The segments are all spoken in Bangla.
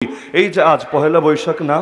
এই যে আজ পহেলা বৈশাখ না,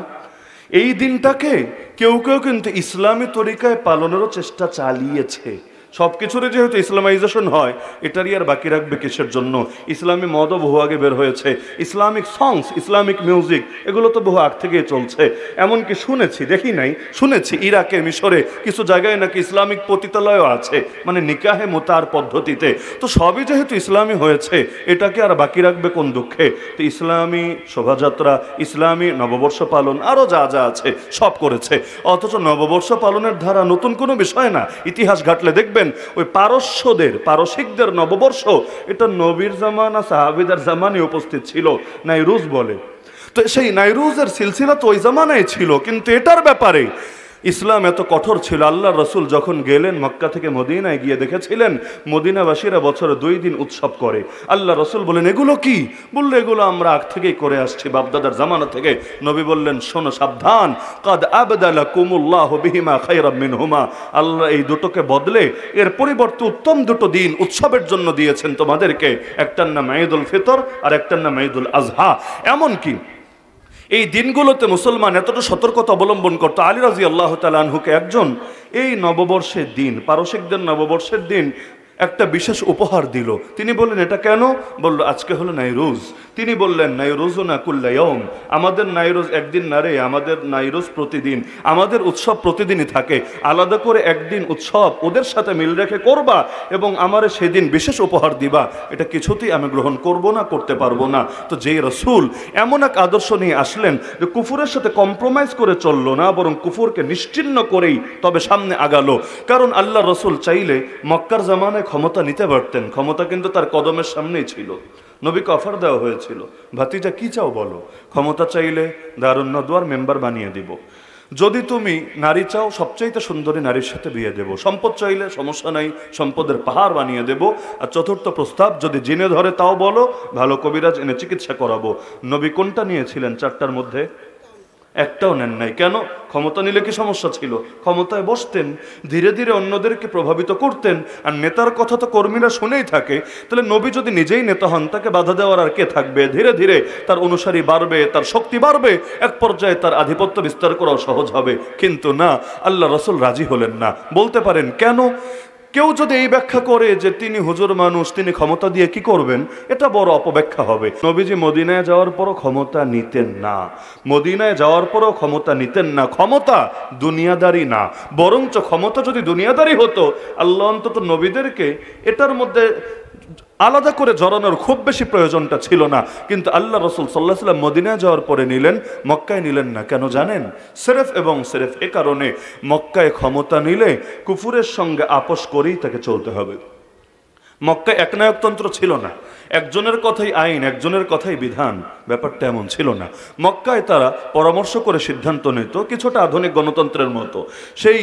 এই দিনটাকে কেউ কেউ কিন্তু ইসলামী তরিকায় পালনেরও চেষ্টা চালিয়েছে। সব কিছুরই যেহেতু ইসলামাইজেশন হয়, এটারই আর বাকি রাখবে কিসের জন্য? ইসলামী মদও বহু আগে বের হয়েছে, ইসলামিক সংস, ইসলামিক মিউজিক, এগুলো তো বহু আগ থেকেই চলছে। এমনকি শুনেছি, দেখি নাই, শুনেছি ইরাকে, মিশরে কিছু জায়গায় নাকি ইসলামিক পতিতালয়ও আছে, মানে নিকাহে মোতার পদ্ধতিতে। তো সবই যেহেতু ইসলামী হয়েছে, এটাকে আর বাকি রাখবে কোন দুঃখে? তো ইসলামী শোভাযাত্রা, ইসলামী নববর্ষ পালন, আরও যা যা আছে সব করেছে। অথচ নববর্ষ পালনের ধারা নতুন কোনো বিষয় না। ইতিহাস ঘাটলে দেখবেন ওই পারসিকদের নববর্ষ, এটা নবীর জামানা, সাহাবীদের জামানে উপস্থিত ছিল, নাইরুজ বলে। তো সেই নাইরুজের সিলসিলা তো ওই জামানায় ছিল, কিন্তু এটার ব্যাপারে ইসলাম এত কঠোর ছিল। আল্লাহ রসুল যখন গেলেন মক্কা থেকে মদিনায়, গিয়ে দেখেছিলেন মদিনাবাসীরা বছরে 2 দিন উৎসব করে। আল্লাহ রসুল বলেন, এগুলো কি? বললো, এগুলো আমরা আগ থেকেই করে আসছি, বাপদাদার জামানা থেকে। নবী বললেন, শোনো, সাবধান, কাদ আবদালাকুমুল্লাহু বিহিমা খায়রাম মিনহুমা, আল্লাহ এই দুটোকে বদলে এর পরিবর্তে উত্তম দুটো দিন উৎসবের জন্য দিয়েছেন তোমাদেরকে। একটার নাম ঈদুল ফিতর আর একটার নাম ঈদুল আজহা। এমনকি এই দিনগুলোতে মুসলমান এতটা সতর্কতা অবলম্বন করতো। আলী রাদিয়াল্লাহু তাআলা আনহুকে একজন এই নববর্ষের দিন, পারসিকদের নববর্ষের দিন একটা বিশেষ উপহার দিল। তিনি বললেন, এটা কেন? বলল, আজকে হলো নাইরুজ। তিনি বললেন, নাইরুজুনা কুল্লা ইয়াউম, আমাদের নাইরুজ একদিন না রে, আমাদের নাইরুজ প্রতিদিন, আমাদের উৎসব প্রতিদিনই থাকে। আলাদা করে একদিন উৎসব ওদের সাথে মিল রেখে করবা এবং আমারে সেদিন বিশেষ উপহার দিবা, এটা কিছুতেই আমি গ্রহণ করব না, করতে পারবো না। তো যেই রসুল এমন এক আদর্শ নিয়ে আসলেন যে কুফুরের সাথে কম্প্রোমাইজ করে চললো না, বরং কুফুরকে নিশ্চিহ্ন করেই তবে সামনে আগালো। কারণ আল্লাহ রসুল চাইলে মক্কার জামানায় ক্ষমতা নিতে পারতেন, ক্ষমতা কিন্তু তার কদমের সামনেই ছিল। নবীকে অফার দেওয়া হয়েছিল, ভাতিজা কি চাও বলো, ক্ষমতা চাইলে দারুন নদওয়ার মেম্বার বানিয়ে দিব, যদি তুমি নারী চাও সবচাইতে সুন্দরী নারীর সাথে বিয়ে দেব, সম্পদ চাইলে সমস্যা নাই, সম্পদের পাহাড় বানিয়ে দেব, আর চতুর্থ প্রস্তাব, যদি জিনে ধরে তাও বলো, ভালো কবিরাজ এনে চিকিৎসা করাবো। নবী কোনটা নিয়েছিলেন? 4টার মধ্যে একটাও নেন নাই। কেন? ক্ষমতা নিলে কি সমস্যা ছিল? ক্ষমতায় বসতেন, ধীরে ধীরে অন্যদেরকে প্রভাবিত করতেন। আর নেতার কথা তো কর্মীরা শুনেই থাকে, তাহলে নবী যদি নিজেই নেতা হন, তাকে বাধা দেওয়ার আর কে থাকবে? ধীরে ধীরে তার অনুসারী বাড়বে, তার শক্তি বাড়বে, এক পর্যায়ে তার আধিপত্য বিস্তার করাও সহজ হবে। কিন্তু না, আল্লাহ রসুল রাজি হলেন না। বলতে পারেন কেন? কেউ যদি এই ব্যাখ্যা করে যে তিনি হুজুর মানুষ, তিনি ক্ষমতা দিয়ে কি করবেন, এটা বড় অপব্যাখ্যা হবে। নবীজি মদিনায় যাওয়ার পরও ক্ষমতা নিতেন না, মদিনায় যাওয়ার পরও ক্ষমতা নিতেন না। ক্ষমতা দুনিয়াদারি না, বরঞ্চ ক্ষমতা যদি দুনিয়াদারি হতো, আল্লাহ অন্তত নবীদেরকে এটার মধ্যে আলাদা করে জড়ানোর খুব বেশি প্রয়োজনটা ছিল না। কিন্তু আল্লাহ রসুল সাল্লাল্লাহু আলাইহি ওয়াসাল্লাম মদিনায় যাওয়ার পরে নিলেন, মক্কায় নিলেন না। কেন জানেন? সিরফ এবং সিরফ এ কারণে, মক্কায় ক্ষমতা নিলে কুফুরের সঙ্গে আপোষ করেই তাকে চলতে হবে। মক্কায় একনায়কতন্ত্র ছিল না, একজনের কথাই আইন, একজনের কথাই বিধান, ব্যাপারটা এমন ছিল না। মক্কায় তারা পরামর্শ করে সিদ্ধান্ত নিত, কিছুটা আধুনিক গণতন্ত্রের মতো। সেই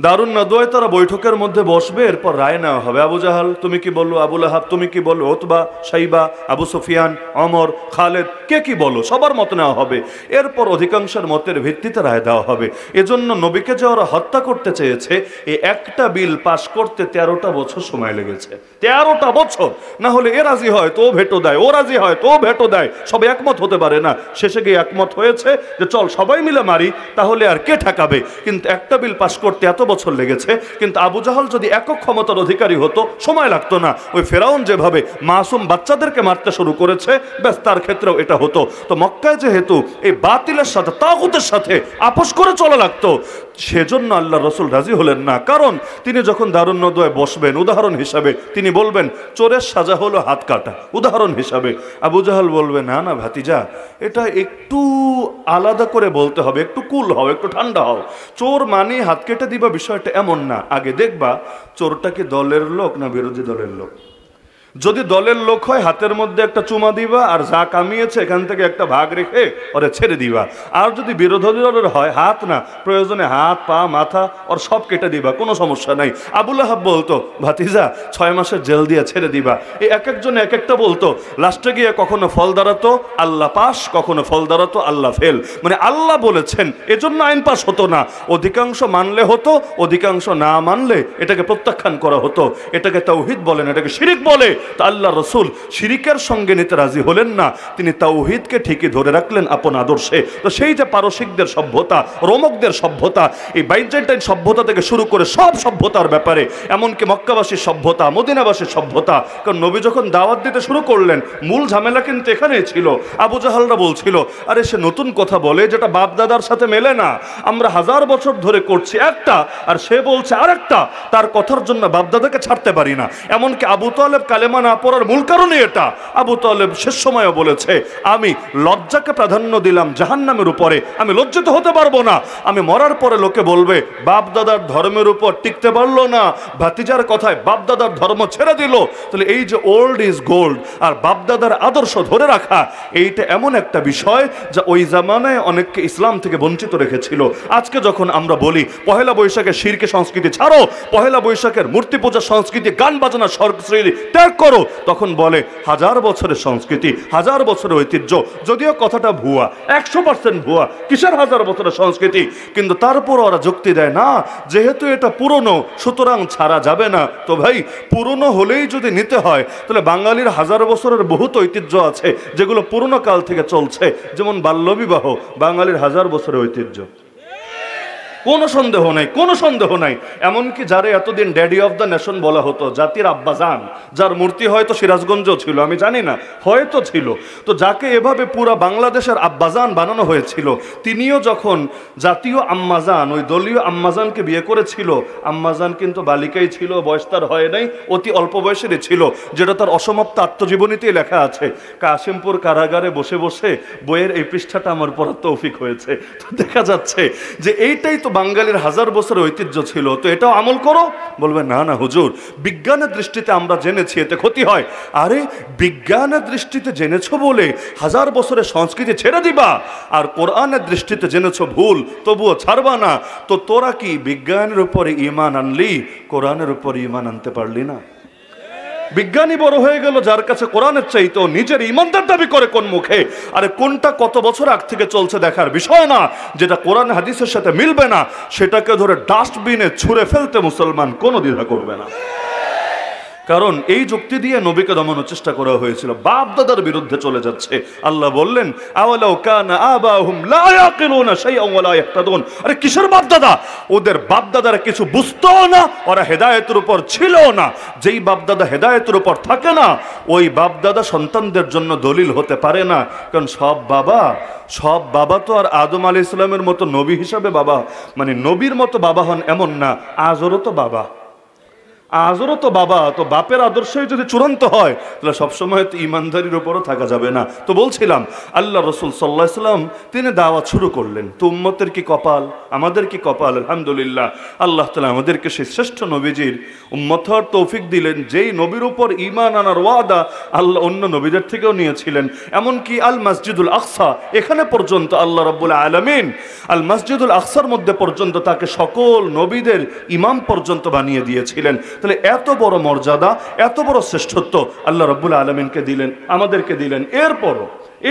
দারুন নদওয়ায় তারা বৈঠকের মধ্যে বসবে, এরপর রায় নেওয়া হবে। আবু জাহাল তুমি কি বলো, আবু লাহাব তুমি কি বলো, উতবা, শাইবা, আবু সুফিয়ান, ওমর, খালেদ, কে কি বলো, সবার মত নেওয়া হবে। এরপর অধিকাংশের মতের ভিত্তিতে রায় দেওয়া হবে। এজন্য নবীকে যে ওরা হত্যা করতে চেয়েছে, এই একটা বিল পাশ করতে 13টা বছর সময় লেগেছে। 13টা বছর! না হলে এ রাজি হয় তো ভেটো দেয়, ও রাজি হয় তো ভেটো দেয়, সবাই একমত হতে পারে না। শেষে গিয়ে একমত হয়েছে যে চল সবাই মিলে মারি, তাহলে আর কে ঠেকাবে। কিন্তু একটা বিল পাশ করতে এত বছর লেগেছে। কিন্তু আবু জাহাল যদি একক ক্ষমতার অধিকারী হতো, সময় লাগতো না। ওই ফেরাউন যেভাবে মাসুম বাচ্চাদেরকে মারতে শুরু করেছে, ব্যাস তার ক্ষেত্রেও এটা হতো। তো মক্কায় যেহেতু এই বাতিলের সাথে, তাগুতের সাথে আপোষ করে চলা লাগতো, সেজন্য আল্লাহ রসুল রাজি হলেন না। কারণ তিনি যখন দারুন নদওয়ায় বসবেন, উদাহরণ হিসাবে তিনি বলবেন চোরের সাজা হলো হাত কাটা, উদাহরণ হিসাবে। আবু জাহাল বলবে, না না ভাতিজা, এটা একটু আলাদা করে বলতে হবে, একটু কুল হও, একটু ঠান্ডা হও। চোর মানে হাত কেটে দিবা, বিষয়টা এমন না। আগে দেখবা চোরটা কি দলের লোক না বিরোধী দলের লোক। যদি দলের লোক হয়, হাতের মধ্যে একটা চুমা দিবা, আর যা কামিয়েছে এখান থেকে একটা ভাগ রেখে ওরে ছেড়ে দিবা। আর যদি বিরোধী দলের হয়, হাত না, প্রয়োজনে হাত, পা, মাথা ওর সব কেটে দিবা, কোনো সমস্যা নাই। আবু লাহাব বলতো, ভাতিজা 6 মাসের জেল দিয়ে ছেড়ে দিবা। এই এক একজন এক একটা বলতো। লাস্টে গিয়ে কখনো ফল দাঁড়াতো আল্লাহ পাস, কখনো ফল দাঁড়াতো আল্লাহ ফেল। মানে আল্লাহ বলেছেন এজন্য আইন পাস হতো না। অধিকাংশ মানলে হতো, অধিকাংশ না মানলে এটাকে প্রত্যাখ্যান করা হতো। এটাকে তাওহীদ বলেন, এটাকে শিরক বলে। তো আল্লাহ রসুল শিরিকের সঙ্গে নিতে রাজি হলেন না, তিনি তাওহীদকে ঠিকই ধরে রাখলেন আপন আদর্শে। তো সেই যে পারসিকদের সভ্যতা, রোমকদের সভ্যতা, এই বাইজেন্টাইন সভ্যতা থেকে শুরু করে সব সভ্যতার ব্যাপারে, এমনকি মক্কাবাসীর সভ্যতা, মদিনাবাসীর সভ্যতা, কারণ নবী যখন দাওয়াত দিতে শুরু করলেন মূল ঝামেলা কিন্তু এখানেই ছিল। আবু জাহালরা বলছিল, আরে সে নতুন কথা বলে যেটা বাপ দাদার সাথে মেলে না, আমরা 1000 বছর ধরে করছি একটা, আর সে বলছে আরেকটা, তার কথার জন্য বাপ দাদাকে ছাড়তে পারি না। এমনকি আবু তালেব কালেমা না পড়ার মূল কারণই এটা। আবু তালেব শেষ সময়ও বলেছে, আমি লজ্জাকে প্রাধান্য দিলাম জাহান্নামের উপরে, আমি লজ্জিত হতে পারবো না, আমি মরার পরে লোকে বলবে বাপ দাদার ধর্মের উপর টিকতে পারলো না, ভাতিজার কথায় বাপ দাদার ধর্ম ছেড়ে দিল। তাহলে এই যে ওল্ড ইজ গোল্ড আর বাপ দাদার আদর্শ ধরে রাখা, এইটা এমন একটা বিষয় যা ওই জামানায় অনেককে ইসলাম থেকে বঞ্চিত রেখেছিল। আজকে যখন আমরা বলি পহেলা বৈশাখের শিরকে সংস্কৃতি ছাড়ো, পহেলা বৈশাখের মূর্তি পূজা সংস্কৃতি, গান বাজনা সংস্কৃতি ত্যাগ করো, তখন বলে 1000 বছরের সংস্কৃতি, 1000 বছরের ঐতিহ্য। যদিও কথাটা ভুয়া, 100% ভুয়া, কিসের 1000 বছরের সংস্কৃতি? কিন্তু তারপর ওরা যুক্তি দেয়, না যেহেতু এটা পুরনো সুতরাং ছাড়া যাবে না। তো ভাই, পুরনো হলেই যদি নিতে হয় তাহলে বাঙালির 1000 বছরের বহুত ঐতিহ্য আছে যেগুলো পুরনো কাল থেকে চলছে, যেমন বাল্যবিবাহ বাঙালির 1000 বছরের ঐতিহ্য, কোনো সন্দেহ নাই, কোনো সন্দেহ নাই। এমনকি যারা এতদিন ড্যাডি অফ দ্য নেশন বলা হতো, জাতির আব্বাজান, যার মূর্তি হয়তো সিরাজগঞ্জও ছিল, আমি জানি না, হয়তো ছিল, তো যাকে এভাবে পুরা বাংলাদেশের আব্বাজান বানানো হয়েছিল, তিনিও যখন জাতীয় আম্মাজান, ওই দলীয় আম্মাজানকে বিয়ে করেছিল, আম্মাজান কিন্তু বালিকাই ছিল, বয়স তার হয় নাই, অতি অল্প বয়সেরই ছিল, যেটা তার অসমাপ্ত আত্মজীবনীতেই লেখা আছে। কাশিমপুর কারাগারে বসে বসে বইয়ের এই পৃষ্ঠাটা আমার পড়ার তৌফিক হয়েছে। তো দেখা যাচ্ছে যে এইটাই তো বাঙালির 1000 বছরের ঐতিহ্য ছিল, তো এটাও আমল করো। বলবে না না হুজুর, বিজ্ঞানের দৃষ্টিতে আমরা জেনেছি এতে ক্ষতি হয়। আরে বিজ্ঞানের দৃষ্টিতে জেনেছো বলে 1000 বছরের সংস্কৃতি ছেড়ে দিবা, আর কোরআনের দৃষ্টিতে জেনেছো ভুল তবুও ছাড়বা না। তো তোরা কি বিজ্ঞানের উপরে ঈমান আনলি, কোরআনের উপরে ঈমান আনতে পারলি না? বিজ্ঞানী বড় হয়ে গেল যার কাছে কোরআনের চাইতো নিজের ইমানদার দাবি করে কোন মুখে? আরে কোনটা কত বছর আগ থেকে চলছে দেখার বিষয় না, যেটা কোরআন হাদিসের সাথে মিলবে না সেটাকে ধরে ডাস্টবিনে ছুঁড়ে ফেলতে মুসলমান কোনো দ্বিধা করবে না। কারণ এই যুক্তি দিয়ে নবীকে দমানোর চেষ্টা করা হয়েছিল, বাপ দাদার বিরুদ্ধে চলে যাচ্ছে। আল্লাহ বললেন, আওয়ালাউ কানা আবাহুম লা ইয়াকিলুনা শাইআন ওয়া লা ইয়াহতাদুন। আরে কিসের বাপ দাদা? ওদের বাপ দাদারা কিছু বুঝতো না, ওরা হেদায়েতের উপর ছিল না। যেই বাপ দাদা হেদায়েতের উপর থাকে না, ওই বাপ দাদা সন্তানদের জন্য দলিল হতে পারে না। কারণ সব বাবা তো আর আদম আলাইহিস সালামের মতো নবী হিসাবে বাবা, মানে নবীর মতো বাবা হন এমন না। আজরও তো বাবা, তো বাপের আদর্শই যদি চূড়ান্ত হয় তাহলে সবসময় তো ইমানদারির উপরও থাকা যাবে না। তো বলছিলাম আল্লাহ রসুল সাল্লাল্লাহু আলাইহি ওয়াসাল্লাম তিনি দাওয়াত শুরু করলেন। তো উম্মতের কি কপাল, আমাদের কি কপাল। আলহামদুলিল্লাহ, আল্লাহ তাআলা আমাদেরকে সেই শ্রেষ্ঠ নবীজির উম্মত হওয়ার তৌফিক দিলেন, যেই নবীর উপর ঈমান আনার ওয়াদা আল্লাহ অন্য নবীদের থেকেও নিয়েছিলেন। এমনকি আল মসজিদুল আকসা, এখানে পর্যন্ত আল্লাহ রাব্বুল আলামিন আল মসজিদুল আকসার মধ্যে পর্যন্ত তাকে সকল নবীদের ইমাম পর্যন্ত বানিয়ে দিয়েছিলেন। তাহলে এত বড় মর্যাদা, এত বড় শ্রেষ্ঠত্ব আল্লাহ রাব্বুল আলামিনকে দিলেন, আমাদেরকে দিলেন।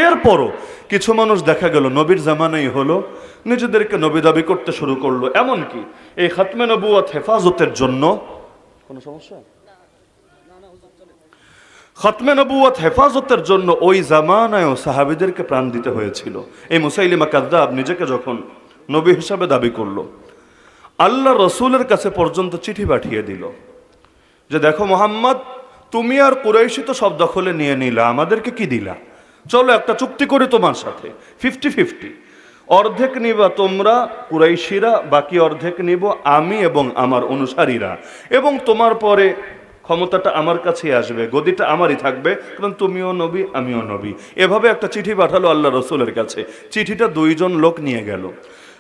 এরপরও কিছু মানুষ দেখা গেল নবীর জামানাই হলো নিজেদেরকে নবী দাবি করতে শুরু করলো। এমনকি এই খাতমে নবুয়ত হেফাজতের জন্য কোনো সমস্যা, খাতমে নবুয়ত হেফাজতের জন্য ওই জামানায়ও সাহাবীদেরকে প্রাণ দিতে হয়েছিল। এই মুসাইলিমা কাযযাব নিজেকে যখন নবী হিসাবে দাবি করলো, আল্লাহ রসুলের কাছে পর্যন্ত চিঠি পাঠিয়ে দিল যে দেখো মুহাম্মদ, তুমি আর কুরাইশি তো সব দখলে নিয়ে নিলা, আমাদেরকে কি দিলা? চলো একটা চুক্তি করি তোমার সাথে, 50-50, অর্ধেক নিবা তোমরা কুরাইশিরা, বাকি অর্ধেক নিব আমি এবং আমার অনুসারীরা, এবং তোমার পরে ক্ষমতাটা আমার কাছে আসবে, গদিটা আমারই থাকবে, কারণ তুমিও নবী আমিও নবী। এভাবে একটা চিঠি পাঠালো আল্লাহ রসুলের কাছে। চিঠিটা 2 জন লোক নিয়ে গেল।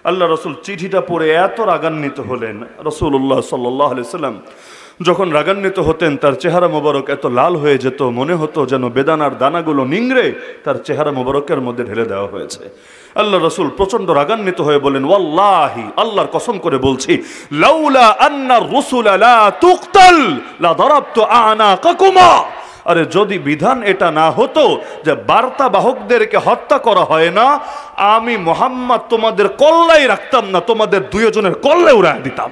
আল্লাহ রসুল চিঠিটা পড়ে এত রাগান্বিত হলেন। রাসূলুল্লাহ সাল্লাল্লাহু আলাইহি ওয়াসাল্লাম যখন রাগান্বিত হতেন তার চেহারা মোবারক এত লাল হয়ে যেত, মনে হতো যেন বেদানার দানাগুলো নিংড়ে তার চেহারা মোবারকের মধ্যে ঢেলে দেওয়া হয়েছে। আল্লাহ রসুল প্রচন্ড রাগান্বিত হয়ে বলেন, ওয়াল্লাহি, আল্লাহর কসম করে বলছি, লাউলা আন্নার রাসূলা লা তুকতাল লা দারাবতু আনাকাকুমা। আরে যদি বিধান এটা না হতো যে বার্তা বাহকদেরকে হত্যা করা হয় না, আমি মুহাম্মদ তোমাদের কল্লাই রাখতাম না, তোমাদের 2 জনের কল্লাই উড়ায় দিতাম।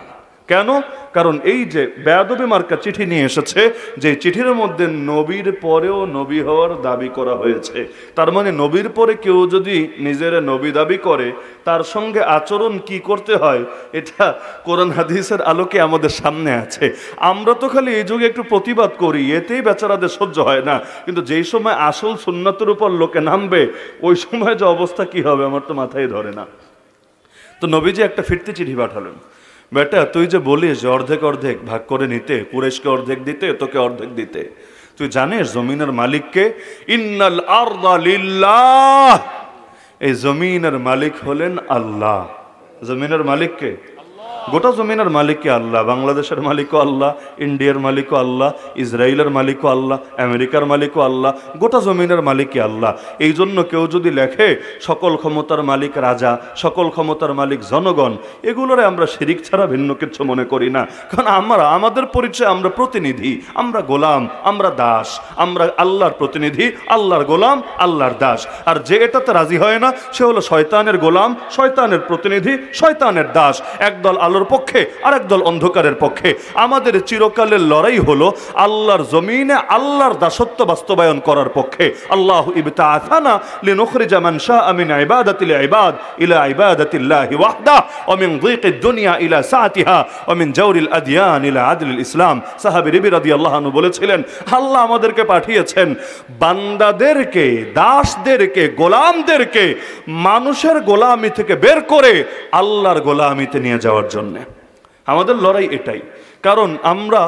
কেন? কারণ এই যে বেয়াদবি মার্কা চিঠি নিয়ে এসেছে, যে চিঠির মধ্যে নবীর পরেও নবী হওয়ার দাবি করা হয়েছে। তার মানে নবীর পরে কেউ যদি নিজের নবী দাবি করে, তার সঙ্গে আচরণ কি করতে হয় এটা কোরআন হাদিসের আলোকে আমাদের সামনে আছে। আমরা তো খালি এই যুগে একটু প্রতিবাদ করি, এতেই বেচারাদের সহ্য হয় না, কিন্তু যেই সময় আসল সুন্নাতের উপর লোকে নামবে ওই সময় যে অবস্থা কি হবে আমার তো মাথায় ধরে না। তো নবীজি একটা ফিরতি চিঠি পাঠালেন, বেটা তুই যে বলিস যে অর্ধেক অর্ধেক ভাগ করে নিতে, কুরাইশকে অর্ধেক দিতে, তোকে অর্ধেক দিতে, তুই জানিস জমিনের মালিককে? ইন্নাল আরদা লিল্লাহ, এই জমিনের মালিক হলেন আল্লাহ। জমিনের মালিককে? গোটা জমিনের মালিককে আল্লাহ। বাংলাদেশের মালিকও আল্লাহ, ইন্ডিয়ার মালিকও আল্লাহ, ইসরায়েলের মালিকও আল্লাহ, আমেরিকার মালিকও আল্লাহ, গোটা জমিনের মালিকই আল্লাহ। এই জন্য কেউ যদি লেখে সকল ক্ষমতার মালিক রাজা, সকল ক্ষমতার মালিক জনগণ, এগুলোরে আমরা শিরিক ছাড়া ভিন্ন কিছু মনে করি না। কারণ আমাদের পরিচয় আমরা প্রতিনিধি, আমরা গোলাম, আমরা দাস, আমরা আল্লাহর প্রতিনিধি, আল্লাহর গোলাম, আল্লাহর দাস। আর যে এটাতে রাজি হয় না সে হলো শয়তানের গোলাম, শয়তানের প্রতিনিধি, শয়তানের দাস। একদল আলোর পক্ষে আর একদল অন্ধকারের পক্ষে। আমাদের চিরকালের লড়াই হলো আল্লাহর জমিনে আল্লাহর দাসত্ব বাস্তবায়ন করার পক্ষে। আল্লাহু ইবতাআসানা লিনুখরিজা মান শাআ মিন ইবাদাতিল ইবাদ ইলা ইবাদাতিল্লাহি ওয়াহদা ওয়া মিন যিকিদ দুনিয়া ইলা সাআতিহা ওয়া মিন জাওরিল আদিয়ান ইলা আদলিল ইসলাম। সাহাবী রিবি রাদিয়াল্লাহু আনহু বলেছিলেন, আল্লাহ আমাদেরকে পাঠিয়েছেন বান্দাদেরকে, দাসদেরকে, গোলামদেরকে মানুষের গোলামি থেকে বের করে আল্লাহর গোলামিতে নিয়ে যাওয়ার জন্য। আমাদের লড়াই এটাই। কারণ আমরা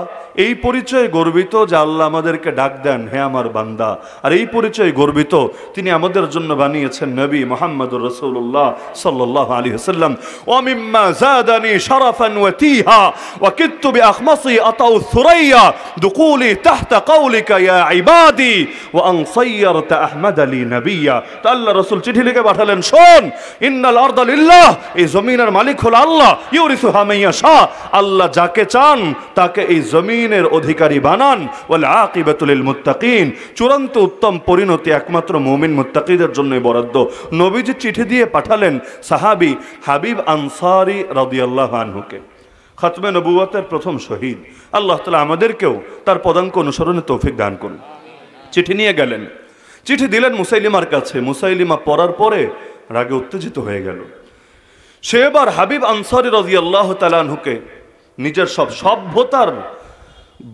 এই পরিচয়ে গর্বিত যে আল্লাহ আমাদেরকে ডাক দেন হে আমার বান্দা, আর এই পরিচয়ে গর্বিত তিনি আমাদের জন্য বানিয়েছেন নবী মুহাম্মদুর রাসূলুল্লাহ সাল্লাল্লাহু আলাইহি ওয়াসাল্লাম। ওয়া মিম্মা যাদানি শারাফান ওয়া তিহা ওয়া কিততু বিআখমাসি আতাউ সুরাইয়া দুকুলি তাহতা কাউলিকা ইয়া ইবাদি ওয়া আন সায়্যারতা আহমাদ লি নবিয়্যা। তো আল্লাহ রাসূল চিঠি লিখে পাঠালেন, শোন, ইন্নাল আরদা লিল্লাহ, এই জমিনের মালিক হলো আল্লাহ, ইউরিসুহা মান ইয়াশা, আল্লাহ যাকে চান তাকে এই জমিনের অধিকারী বানান। ওয়াল আকিবাতু লিল মুত্তাকিন, চূড়ান্ত উত্তম পরিণতি একমাত্র মুমিন মুত্তাকিদের জন্যই বরাদ্দ। নবীজি চিঠি দিয়ে পাঠালেন সাহাবী হাবিব আনসারী রাদিয়াল্লাহু আনহুকে, খাতমে নবুয়তের প্রথম শহীদ। আল্লাহ তাআলা আমাদেরকেও তার পদাঙ্ক অনুসরণে তৌফিক দান করুন। চিঠি নিয়ে গেলেন, চিঠি দিলেন মুসাইলিমার কাছে। মুসাইলিমা পড়ার পরে রাগে উত্তেজিত হয়ে গেল। সে এবার হাবিব আনসারী রাদিয়াল্লাহু তাআলা আনহুকে নিজের সব সভ্যতার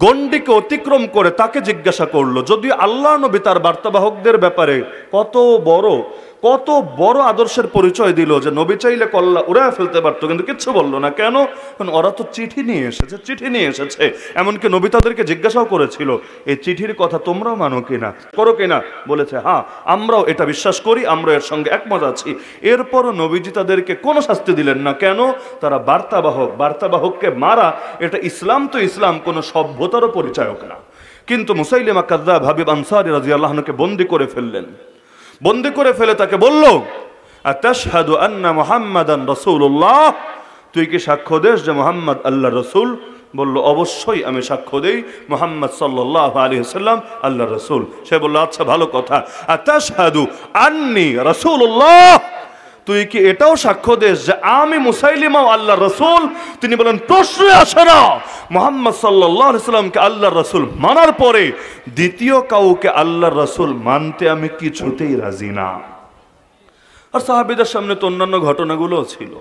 গণ্ডিকে অতিক্রম করে তাকে জিজ্ঞাসা করলো, যদি আল্লাহ নবী তার বার্তাবাহকদের ব্যাপারে কত বড় আদর্শের পরিচয় দিল যে নবী চাইলে কল্লা উড়ায় ফেলতে পারতো, কিন্তু কিচ্ছু বললো না। কেন? কারণ ওরা তো চিঠি নিয়ে এসেছে। এমনকি নবী তাদেরকে জিজ্ঞাসাও করেছিল, এই চিঠির কথা তোমরাও মানো কিনা, করো কিনা? বলেছে হ্যাঁ, আমরাও এটা বিশ্বাস করি, আমরা এর সঙ্গে একমত আছি। এরপরও নবীজি তাদেরকে কোনো শাস্তি দিলেন না। কেন? তারা বার্তাবাহককে মারা এটা ইসলাম, তো ইসলাম কোনো সভ্যতারও পরিচায়ক না। কিন্তু মুসাইলিমা কাযযাব হাবিব আনসারী রাদিয়াল্লাহু আনহুকে বন্দী করে ফেললেন। বন্দী করে ফেলে তাকে বলল, আতাশহাদু আন্না মুহাম্মাদান রাসূলুল্লাহ, তুই কি সাক্ষ্য দেস যে মুহাম্মদ আল্লাহর রাসূল? বলল, অবশ্যই আমি সাক্ষ্য দেই মুহাম্মদ সাল্লাল্লাহু আলাইহি ওয়াসাল্লাম আল্লাহর রাসূল। সে বলল, আচ্ছা ভালো কথা, আতাশহাদু আন্নী রাসূলুল্লাহ, তুই কি এটাও সাক্ষ্য দেস যে আমি মুসাইলিমাও আল্লাহর রাসূল? তিনি বলেন, প্রশ্নই আসে না। মুহাম্মদ সাল্লাল্লাহু আলাইহি ওয়াসাল্লামকে আল্লাহর রাসূল মানার পরে দ্বিতীয় কাউকে আল্লাহর রাসূল মানতে আমি কিছুতেই রাজি না। আর সাহাবীদের সামনে তো অন্যান্য ঘটনাগুলোও ছিল।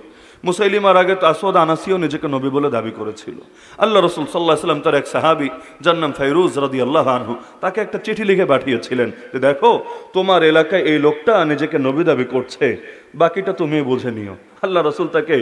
মুসাইলিমার আগে তো আসওয়াদ আনাসিও নিজেকে নবী বলে দাবি করেছিল। আল্লাহ রাসূল সাল্লাল্লাহু আলাইহি ওয়াসাল্লাম তার এক সাহাবী যার নাম ফাইরুজ রাদিয়াল্লাহু আনহু, তাকে একটা চিঠি লিখে পাঠিয়েছিলেন যে দেখো, তোমার এলাকায় এই লোকটা নিজেকে নবী দাবি করছে, বাকিটা তুমি বুঝে নিও। আল্লাহ রাসূল তাকে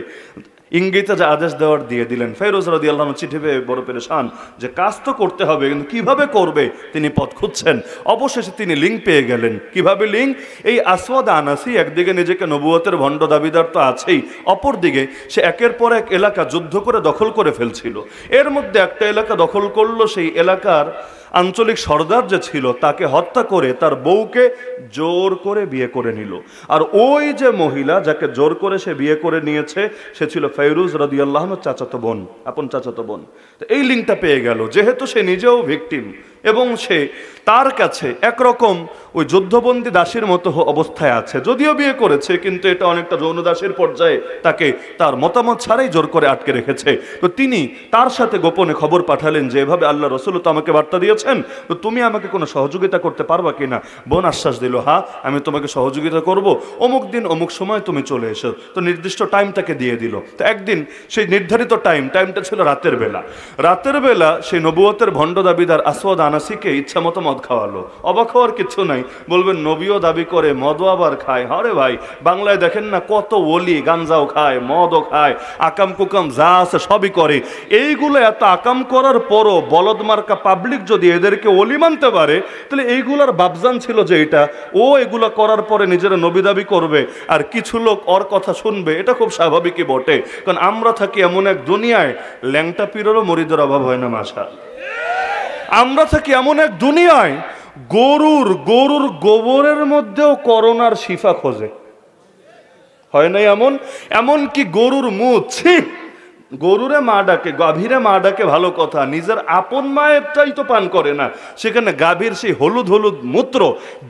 ইঙ্গিতে যে আদেশ দেওয়ার দিয়ে দিলেন। ফাইরুজ রাদিয়াল্লাহু আনহু চিঠি পেয়ে বড় পেরেশান যে কাজ তো করতে হবে, কিন্তু কিভাবে করবে তিনি পথ খুঁজছেন। অবশেষে তিনি লিঙ্ক পেয়ে গেলেন। কিভাবে লিঙ্ক? এই আসওয়াদ আনাসি একদিকে নিজেকে নবুয়তের ভণ্ড দাবিদার তো আছেই, অপরদিকে সে একের পর এক এলাকা যুদ্ধ করে দখল করে ফেলছিল। এর মধ্যে একটা এলাকা দখল করলো, সেই এলাকার আঞ্চলিক সর্দার যে ছিল তাকে হত্যা করে তার বউকে জোর করে বিয়ে করে নিল। আর ওই যে মহিলা যাকে জোর করে সে বিয়ে করে নিয়েছে সে ছিল ফাইরুজ রাদিয়াল্লাহু আনহুর চাচাতো বোন, আপন চাচাতো বোন। তো এই লিঙ্কটা পেয়ে গেল, যেহেতু সে নিজেও ভিকটিম, এবং সে তার কাছে একরকম ওই যুদ্ধবন্দী দাসীর মতো অবস্থায় আছে। যদিও বিয়ে করেছে, কিন্তু এটা অনেকটা যৌন দাসের পর্যায়ে তাকে তার মতামত ছাড়াই জোর করে আটকে রেখেছে। তো তিনি তার সাথে গোপনে খবর পাঠালেন যে এভাবে আল্লাহ রসুল তো আমাকে বার্তা দিয়েছেন, তো তুমি আমাকে কোনো সহযোগিতা করতে পারবা কিনা? বোন আশ্বাস দিল, হ্যাঁ আমি তোমাকে সহযোগিতা করব, অমুক দিন অমুক সময় তুমি চলে এসো। তো নির্দিষ্ট টাইম তাকে দিয়ে দিল। তো একদিন সেই নির্ধারিত টাইমটা ছিল রাতের বেলা। রাতের বেলা সেই নবুয়তের ভণ্ড দাবিদার আসওয়াদ আনাসিকে ইচ্ছা মতো মদ খাওয়ালো। অবাক হওয়ার কিছু নাই, বলবেন নবীও দাবি করে মদও আবার খায়। আরে ভাই, বাংলায় দেখেন না কত ওলি, গাঞ্জাও খায়, মদও খায়, আকাম কুকাম যা আছে সবই করে। এইগুলো এত আকাম করার পরও বলদ মার্কা পাবলিক যদি এদেরকে ওলি মানতে পারে, তাহলে এইগুলার বাবজান ছিল যে এটা ও এগুলো করার পরে নিজেরা নবী দাবি করবে আর কিছু লোক ওর কথা শুনবে। এটা খুব স্বাভাবিকই বটে, কারণ আমরা থাকি এমন এক দুনিয়ায় ল্যাংটা পীরেরও মরিদের অভাব হয় না মাশা। আমরা থাকি এমন এক দুনিয়ায় গরুর গোবরের মধ্যেও করোনার শিফা খোঁজে, হয় নাই এমন? এমনকি গরুর মুখ, গরুরে মা ডাকে, গাভীরে মা ডাকে ভালো কথা, নিজের আপন মায়েরটাই তো পান করে না, সেখানে গাভীর সেই হলুদ হলুদ মূত্র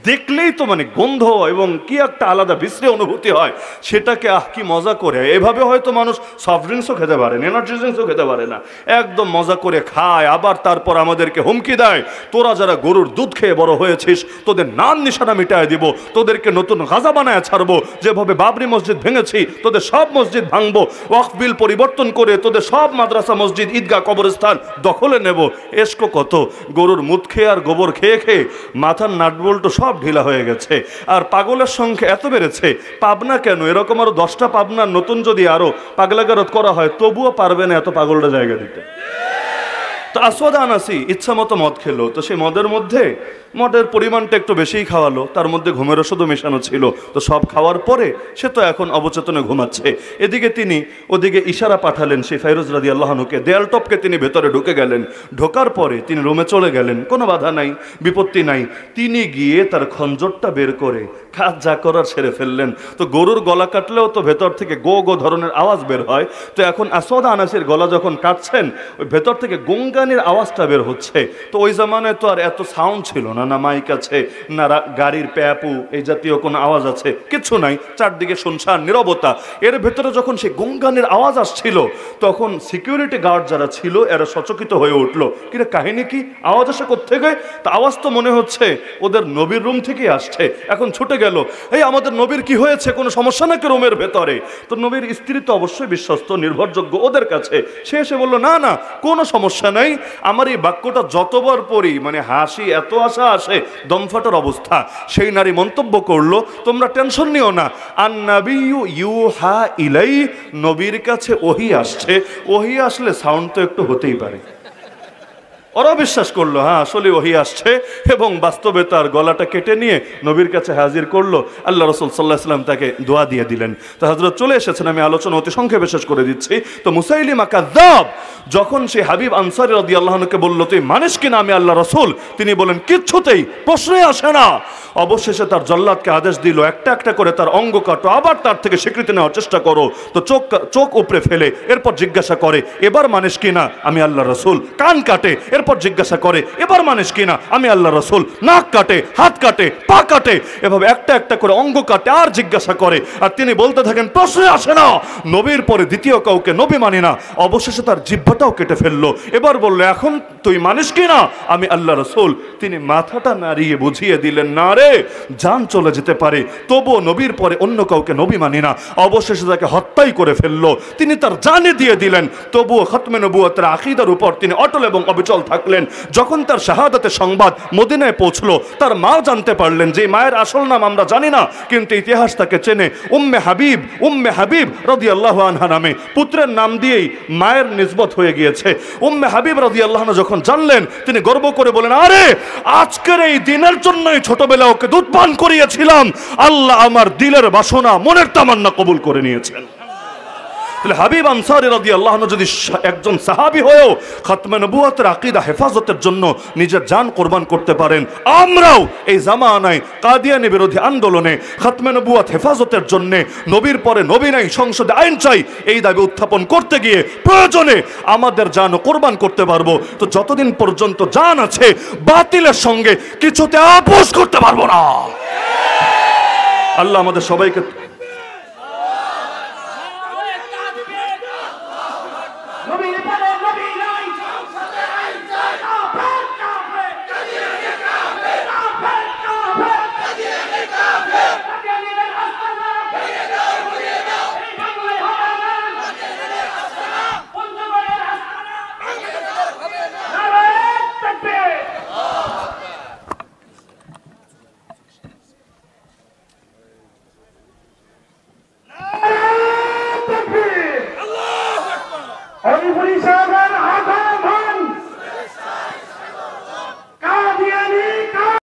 দেখলেই তো মানে গন্ধ এবং কি একটা আলাদা বিশ্রী অনুভূতি হয়। সেটাকে কি মজা করে, এভাবে হয়তো মানুষ সফট ড্রিঙ্কসও খেতে পারে না, এনার্জি ড্রিঙ্কসও খেতে পারে না, একদম মজা করে খায়। আবার তারপর আমাদেরকে হুমকি দেয়, তোরা যারা গরুর দুধ খেয়ে বড় হয়েছিস তোদের নাম নিশানা মিটায় দিব, তোদেরকে নতুন গাজা বানায় ছাড়বো, যেভাবে বাবরি মসজিদ ভেঙেছি তোদের সব মসজিদ ভাঙবো, ওয়াকফ বিল পরিবর্তন করে তোদের সব মাদ্রাসা মসজিদ ঈদগাহ কবরস্থান দখলে নেব। এসকো কত, গরুর মুখ খেয়ে আর গোবর খেয়ে খেয়ে মাথার নাটবল্টু সব ঢিলা হয়ে গেছে। আর পাগলের সংখ্যা এত বেড়েছে, পাবনা কেন, এরকম আরো 10টা পাবনার নতুন যদি আরো পাগলাগারত করা হয় তবুও পারবে না এত পাগলটা জায়গা দিতে। তো আসওয়াদ আনাসি ইচ্ছা মতো মদ খেলো। তো সেই মদের মধ্যে মদের পরিমাণটা একটু বেশিই খাওয়ালো, তার মধ্যে ঘুমের ওষুধও মেশানো ছিল। তো সব খাওয়ার পরে সে তো এখন অবচেতনে ঘুমাচ্ছে। এদিকে তিনি ওদিকে ইশারা পাঠালেন সেই ফাইরুজ রাদিয়াল্লাহু আনহুকে, দেয়াল টপকে তিনি ভেতরে ঢুকে গেলেন। ঢোকার পরে তিনি রুমে চলে গেলেন, কোনো বাধা নাই, বিপত্তি নাই। তিনি গিয়ে তার খঞ্জরটা বের করে কাজ যা করার সেরে ফেললেন। তো গরুর গলা কাটলেও তো ভেতর থেকে গো গো ধরনের আওয়াজ বের হয়। তো এখন আসওয়াদ আনাসির গলা যখন কাটছেন, ওই ভেতর থেকে গঙ্গানির আওয়াজটা বের হচ্ছে। তো ওই জামানায় তো আর এত সাউন্ড ছিল না, না মাইক আছে, না গাড়ির প্যাপু এই জাতীয় কোনো আওয়াজ আছে, কিছু নাই, চারদিকে শুনশান নীরবতা। এর ভেতরে যখন সেই গঙ্গানির আওয়াজ আসছিল, তখন সিকিউরিটি গার্ড যারা ছিল এরা সচকিত হয়ে উঠলো, কিরে কাহিনী কি, আওয়াজ আসে কোত্থেকে? তা আওয়াজ তো মনে হচ্ছে ওদের নবীর রুম থেকেই আসছে। এখন ছুটে গেল, এই আমাদের নবীর কি হয়েছে, কোনো সমস্যা নাকি রুমের ভেতরে? তো নবীর স্ত্রী তো অবশ্যই বিশ্বস্ত নির্ভরযোগ্য ওদের কাছে, সে এসে বললো না না কোনো সমস্যা নাই। আমার এই বাক্যটা যতবার পড়ি মানে হাসি এত আশা আসে, দমফাটার অবস্থা। সেই নারী মন্তব্য করলো, তোমরা টেনশন নিও না, আন-নাবিয়্যু ইউহা ইলাই, নবীর কাছে ওহী আসছে, ওহী আসলে সাউন্ড তো একটু হতেই পারে। ওরা বিশ্বাস করলো হ্যাঁ আসলে ওহী আসছে, এবং বাস্তবে তার গলাটা কেটে নিয়ে নবীর কাছে হাজির করলো। আল্লাহ রাসূল সাল্লাল্লাহু আলাইহি ওয়াসাল্লাম তাকে দোয়া দিয়ে দিলেন। তো হযরত চলে এসেছেন, আমি আলোচনা অতি সংক্ষেপে শেষ করে দিচ্ছি। তো মুসাইলিমা কাযযাব যখন সে হাবিব আনসারী রাদিয়াল্লাহু আনহুকে বলল, তুই মানিস কিনা আমি আল্লাহ রাসূল, তিনি বলেন কিচ্ছুতেই প্রশ্নই আসে না। অবশেষে তার জল্লাদকে আদেশ দিল, একটা একটা করে তার অঙ্গ কাটো, আবার তার থেকে স্বীকৃতি নেওয়ার চেষ্টা করো। তো চোখ উপরে ফেলে এরপর জিজ্ঞাসা করে, এবার মানিস কিনা আমি আল্লাহ রাসূল? কান কাটে, এরপর জিজ্ঞাসা করে, এবার মানিস কিনা আমি আল্লাহ রাসূল? নাক কাটে, হাত কাটে, পা কাটে, এভাবে একটা একটা করে অঙ্গ কাটে আর জিজ্ঞাসা করে। আর তিনি বলতে থাকেন, প্রশ্নই আসে না, নবীর পরে দ্বিতীয় কাউকে নবী মানি না। অবশেষে তার জিহ্বাটাও কেটে ফেললো। এবার বললো, এখন তুই মানিস কিনা আমি আল্লাহ রাসূল? তিনি মাথাটা নাড়িয়ে বুঝিয়ে দিলেন, না রে, জান চলে যেতে পারে, তবুও নবীর পরে অন্য কাউকে নবী মানি না। অবশেষে তাকে হত্যাই করে ফেললো। তিনি তার জানে দিয়ে দিলেন, তবুও খতমে নবুয়তের আকীদার উপর তিনি অটল এবং অবিচল থাকলেন। যখন তার শাহাদাতের সংবাদ মদিনায় পৌঁছলো, তার মা জানতে পারলেন, যে মায়ের আসল নাম আমরা জানি না, কিন্তু ইতিহাস তাকে চেনে, উম্মে হাবিব রাদিয়াল্লাহু আনহা নামে পুত্রের নাম দিয়েই মায়ের নিসবত হয়ে গিয়েছে। উম্মে হাবিব রাদিয়াল্লাহু আনহা যখন জানলেন, তিনি গর্ব করে বলেন, আরে আজকের এই দিনের জন্যই ছোটবেলা ওকে দুধ পান করিয়েছিলাম, আল্লাহ আমার দিলের বাসনা মনের তামান্না কবুল করে নিয়েছেন। তাহলে হাবিব আনসারী রাদিয়াল্লাহু আনহু যদি একজন সাহাবী হয়েও খাতমে নবুয়তের আকীদা হেফাজতের জন্য নিজের জান কোরবান করতে পারেন, আমরাও এই জামানায় কাদিয়ানি বিরোধী আন্দোলনে খাতমে নবুয়ত হেফাজতের জন্য নবীর পরে নবী নাই, সংসদে আইন চাই, এই দাবি উত্থাপন করতে গিয়ে প্রয়োজনে আমাদের জানও কোরবান করতে পারবো। তো যতদিন পর্যন্ত জান আছে বাতিলের সঙ্গে কিছুতে আপোষ করতে পারবো না। আল্লাহ আমাদের সবাইকে হরিপুরি সাহেবের হাতে